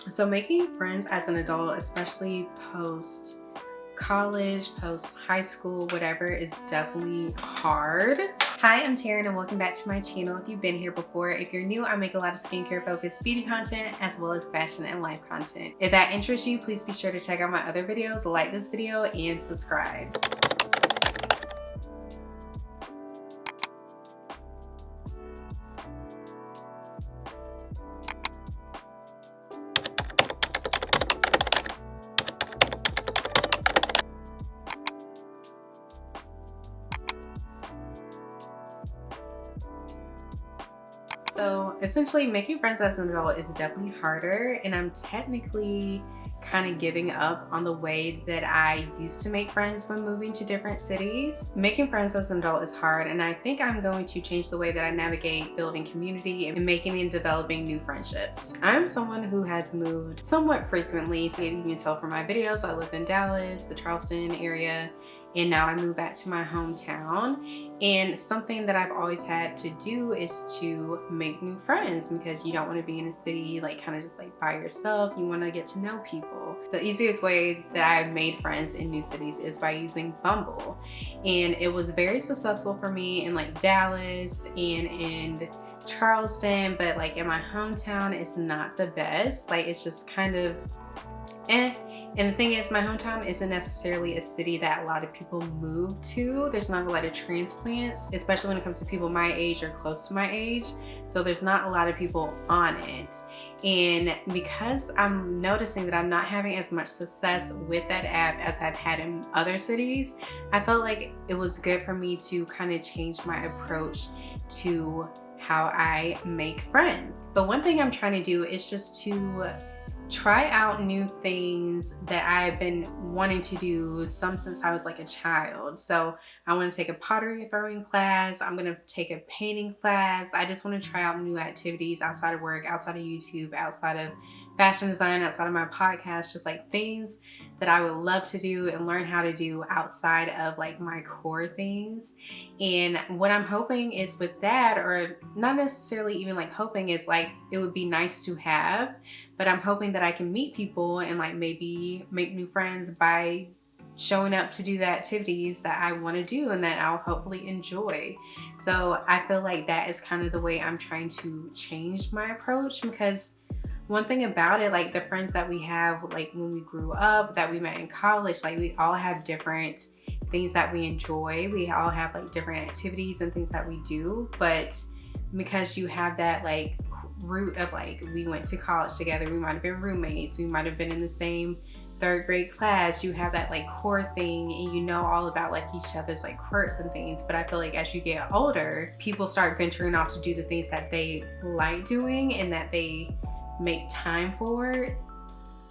So making friends as an adult, especially post college, post high school, whatever, is definitely hard. Hi, I'm Teryn and welcome back to my channel. If you've been here before, if you're new, I make a lot of skincare focused beauty content as well as fashion and life content. If that interests you, please be sure to check out my other videos, like this video, and subscribe. So essentially making friends as an adult is definitely harder, and I'm technically kind of giving up on the way that I used to make friends when moving to different cities. Making friends as an adult is hard, and I think I'm going to change the way that I navigate building community and making and developing new friendships. I'm someone who has moved somewhat frequently, so you can tell from my videos, I lived in Dallas, the Charleston area, and now I moved back to my hometown. And something that I've always had to do is to make new friends, because you don't want to be in a city like kind of just like by yourself. You want to get to know people. The easiest way that I've made friends in new cities is by using Bumble. And it was very successful for me in like Dallas and in Charleston, but like in my hometown, it's not the best. Like it's just kind of And the thing is, my hometown isn't necessarily a city that a lot of people move to. There's not a lot of transplants, especially when it comes to people my age or close to my age. So there's not a lot of people on it. And because I'm noticing that I'm not having as much success with that app as I've had in other cities, I felt like it was good for me to kind of change my approach to how I make friends. But one thing I'm trying to do is just to try out new things that I've been wanting to do since I was like a child. So I want to take a pottery throwing class. I'm going to take a painting class. I just want to try out new activities outside of work, outside of YouTube, outside of fashion design, outside of my podcast, just like things that I would love to do and learn how to do outside of like my core things. And what I'm hoping is with that, or not necessarily even like hoping, is like it would be nice to have, but I'm hoping that I can meet people and like maybe make new friends by showing up to do the activities that I want to do and that I'll hopefully enjoy. So I feel like that is kind of the way I'm trying to change my approach, because one thing about it, like the friends that we have, like when we grew up, that we met in college, like we all have different things that we enjoy. We all have like different activities and things that we do. But because you have that like root of like, we went to college together, we might have been roommates, we might have been in the same third grade class, you have that like core thing and you know all about like each other's like quirks and things. But I feel like as you get older, people start venturing off to do the things that they like doing and that they make time for.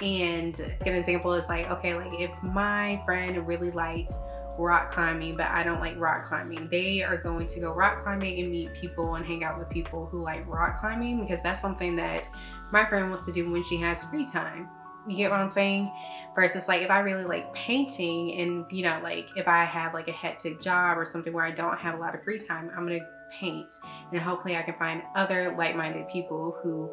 And an example is like, okay, like if my friend really likes rock climbing but I don't like rock climbing, they are going to go rock climbing and meet people and hang out with people who like rock climbing, because that's something that my friend wants to do when she has free time. You get what I'm saying? Versus like if I really like painting and, you know, like if I have like a hectic job or something where I don't have a lot of free time, I'm gonna paint, and hopefully I can find other like-minded people who,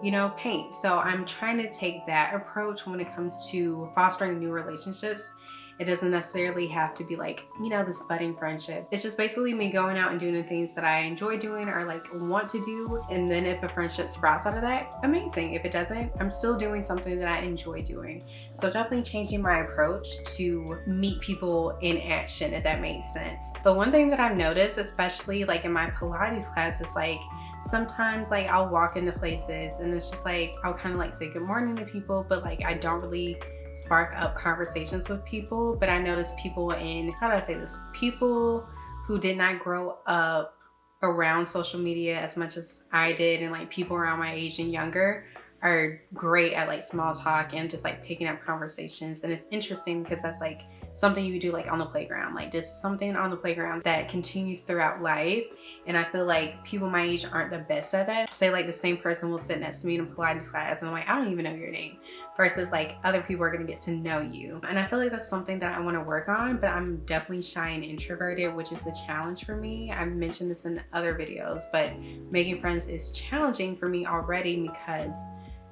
you know, paint. So I'm trying to take that approach when it comes to fostering new relationships. It doesn't necessarily have to be like, you know, this budding friendship. It's just basically me going out and doing the things that I enjoy doing or like want to do. And then if a friendship sprouts out of that, amazing. If it doesn't, I'm still doing something that I enjoy doing. So definitely changing my approach to meet people in action, if that makes sense. But one thing that I've noticed, especially like in my Pilates class, is like sometimes like I'll walk into places and it's just like I'll kind of like say good morning to people, but like I don't really spark up conversations with people. But I notice people in, how do I say this? People who did not grow up around social media as much as I did, and like people around my age and younger, are great at like small talk and just like picking up conversations. And it's interesting because that's like something you do like on the playground, like just something on the playground that continues throughout life. And I feel like people my age aren't the best at that. Say like the same person will sit next to me in a Pilates class and I'm like, I don't even know your name, versus like other people are gonna get to know you. And I feel like that's something that I want to work on, but I'm definitely shy and introverted, which is a challenge for me. I've mentioned this in other videos, but making friends is challenging for me already because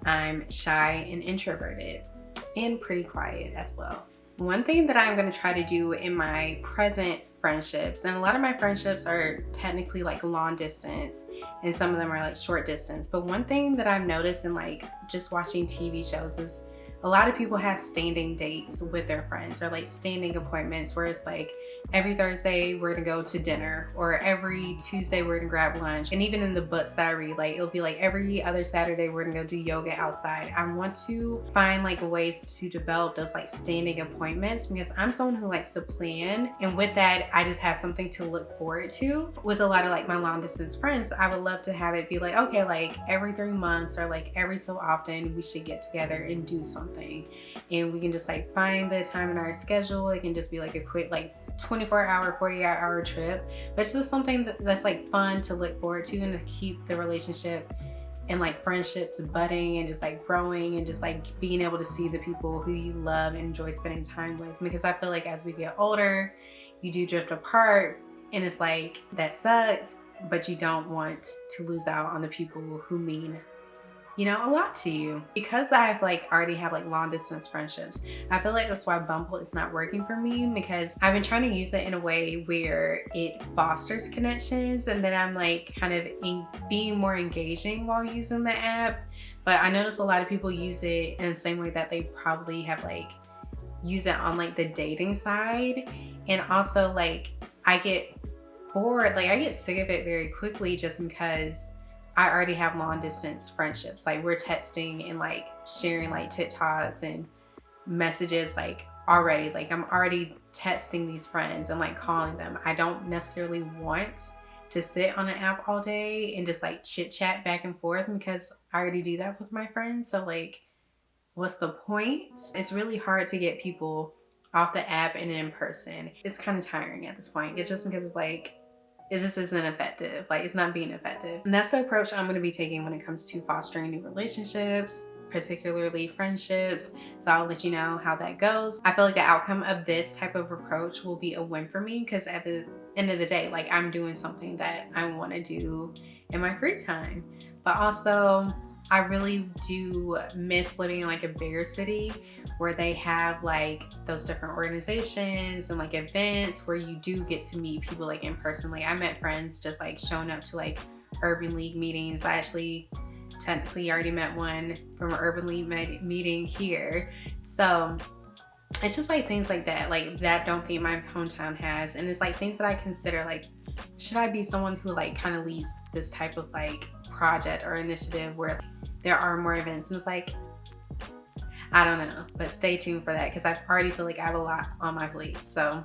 I'm shy and introverted and pretty quiet as well. One thing that I'm going to try to do in my present friendships, and a lot of my friendships are technically like long distance and some of them are like short distance, but one thing that I've noticed in like just watching TV shows is a lot of people have standing dates with their friends, or like standing appointments where it's like every Thursday we're gonna go to dinner, or every Tuesday we're gonna grab lunch. And even in the books that I read, like it'll be like every other Saturday we're gonna go do yoga outside. I want to find like ways to develop those like standing appointments, because I'm someone who likes to plan, and with that I just have something to look forward to. With a lot of like my long distance friends, I would love to have it be like, okay, like every 3 months or like every so often we should get together and do something, and we can just like find the time in our schedule. It can just be like a quick like 24-hour, 48-hour trip, but it's just something that's like fun to look forward to and to keep the relationship and like friendships budding and just like growing, and just like being able to see the people who you love and enjoy spending time with. Because I feel like as we get older, you do drift apart, and it's like that sucks, but you don't want to lose out on the people who mean, you know, a lot to you. Because I've like already have like long distance friendships, I feel like that's why Bumble is not working for me, because I've been trying to use it in a way where it fosters connections, and then I'm like kind of being more engaging while using the app. But I notice a lot of people use it in the same way that they probably have like use it on like the dating side. And also like I get bored, like I get sick of it very quickly, just because I already have long distance friendships. Like we're texting and like sharing like TikToks and messages like already. Like I'm already texting these friends and like calling them. I don't necessarily want to sit on an app all day and just like chit chat back and forth, because I already do that with my friends. So like, what's the point? It's really hard to get people off the app and in person. It's kind of tiring at this point. It's just because it's like, this isn't effective. Like it's not being effective. And that's the approach I'm going to be taking when it comes to fostering new relationships, particularly friendships. So I'll let you know how that goes. I feel like the outcome of this type of approach will be a win for me, because at the end of the day, like I'm doing something that I want to do in my free time. But also I really do miss living in like a bigger city where they have like those different organizations and like events where you do get to meet people like in person. Like I met friends just like showing up to like Urban League meetings. I actually technically already met one from an Urban League meeting here. So it's just like things like that I don't think my hometown has. And it's like things that I consider like, should I be someone who like kind of leads this type of like project or initiative where there are more events? And it's like, I don't know, but stay tuned for that, because I already feel like I have a lot on my plate. So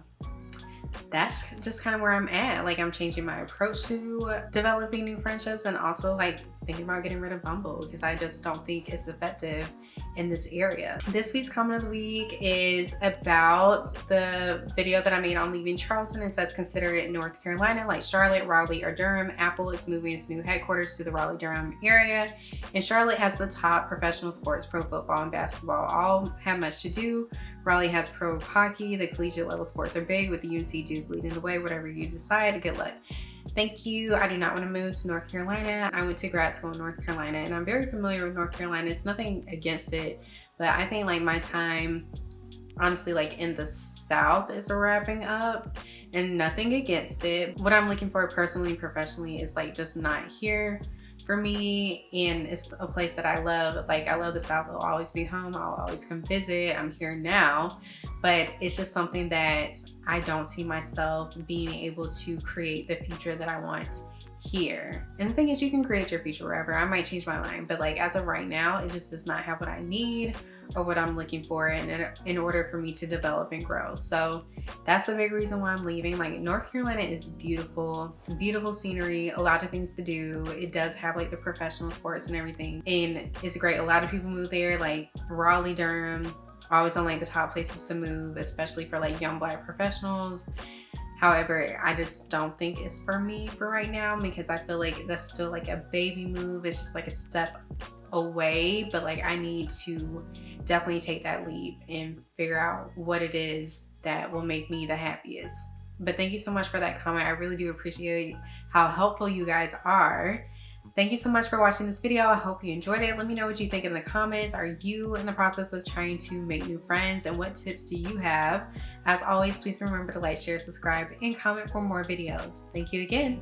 that's just kind of where I'm at. Like I'm changing my approach to developing new friendships, and also like thinking about getting rid of Bumble, because I just don't think it's effective in this area. This week's comment of the week is about the video that I made on leaving Charleston. It says, consider it North Carolina, like Charlotte, Raleigh, or Durham. Apple is moving its new headquarters to the Raleigh-Durham area, and Charlotte has the top professional sports, pro football and basketball, all have much to do. Raleigh has pro hockey. The collegiate level sports are big, with the UNC Duke leading the way. Whatever you decide, good luck. Thank you. I do not want to move to North Carolina. I went to grad school in North Carolina, and I'm very familiar with North Carolina. It's nothing against it, but I think like my time, honestly, like in the South is wrapping up, and nothing against it. What I'm looking for personally and professionally is like just not here for me, and it's a place that I love. Like I love the South. I'll always be home. I'll always come visit. I'm here now, but it's just something that I don't see myself being able to create the future that I want here. And the thing is, you can create your future wherever. I might change my mind, but like as of right now, it just does not have what I need or what I'm looking for in order for me to develop and grow. So that's a big reason why I'm leaving. Like North Carolina is beautiful, beautiful scenery, a lot of things to do. It does have like the professional sports and everything, and it's great. A lot of people move there, like Raleigh, Durham, always on like the top places to move, especially for like young Black professionals. However, I just don't think it's for me for right now, because I feel like that's still like a baby move. It's just like a step away, but like I need to definitely take that leap and figure out what it is that will make me the happiest. But thank you so much for that comment. I really do appreciate how helpful you guys are. Thank you so much for watching this video. I hope you enjoyed it. Let me know what you think in the comments. Are you in the process of trying to make new friends, and what tips do you have? As always, please remember to like, share, subscribe, and comment for more videos. Thank you again.